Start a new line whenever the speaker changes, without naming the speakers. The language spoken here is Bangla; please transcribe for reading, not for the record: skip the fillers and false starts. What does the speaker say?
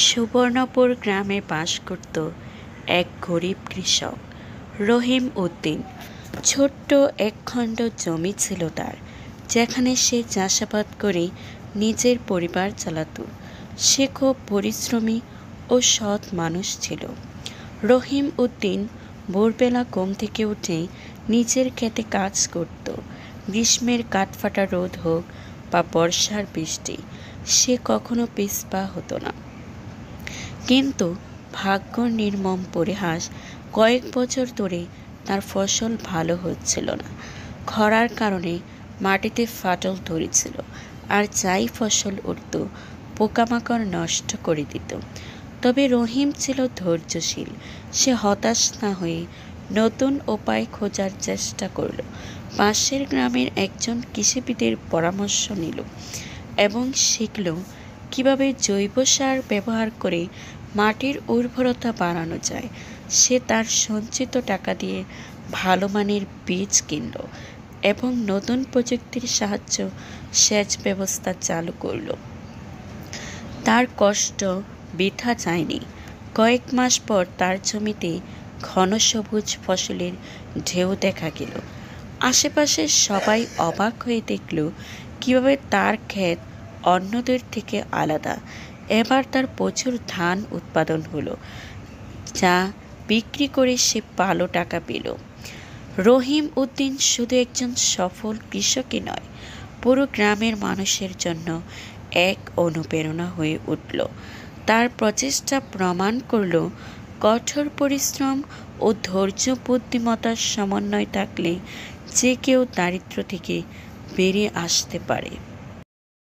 সুবর্ণপুর গ্রামে বাস করত এক গরিব কৃষক রহিম উদ্দিন। ছোট্ট একখণ্ড জমি ছিল তার, যেখানে সে চাষাবাদ করে নিজের পরিবার চালাত। সে খুব পরিশ্রমী ও সৎ মানুষ ছিল। রহিম উদ্দিন ভোরবেলা ঘুম থেকে উঠে নিজের খেতে কাজ করত। গ্রীষ্মের কাঠফাটা রোদ হোক বা বর্ষার বৃষ্টি, সে কখনো পিছপা হতো না। কিন্তু ভাগ্যর নির্মম পরিহাস, কয়েক বছর ধরে তার ফসল ভালো হচ্ছিল না। খরার কারণে মাটিতে ফাটল ধরেছিল, আর যাই ফসল উঠত পোকামাকড় নষ্ট করে দিত। তবে রহিম ছিল ধৈর্যশীল। সে হতাশ না হয়ে নতুন উপায় খোঁজার চেষ্টা করল। পাশের গ্রামের একজন কৃষিবিদের পরামর্শ নিল এবং শিখল কিভাবে জৈব সার ব্যবহার করে মাটির উর্বরতা বাড়ানো যায়। সে তার সঞ্চিত টাকা দিয়ে ভালো মানের বীজ কিনল এবং নতুন প্রযুক্তির সাহায্য সেচ ব্যবস্থা চালু করল। তার কষ্ট বৃথা যায়নি। কয়েক মাস পর তার জমিতে ঘন সবুজ ফসলের ঢেউ দেখা গেল। আশেপাশের সবাই অবাক হয়ে দেখল কিভাবে তার ক্ষেত অন্যদের থেকে আলাদা। এবার তার প্রচুর ধান উৎপাদন হলো, যা বিক্রি করে সে ভালো টাকা পেল। রহিম উদ্দিন শুধু একজন সফল কৃষকই নয়, পুরো গ্রামের মানুষের জন্য এক অনুপ্রেরণা হয়ে উঠল। তার প্রচেষ্টা প্রমাণ করল কঠোর পরিশ্রম ও ধৈর্য বুদ্ধিমত্তার সমন্বয় থাকলে যে কেউ দারিদ্র্য থেকে বেরিয়ে আসতে পারে।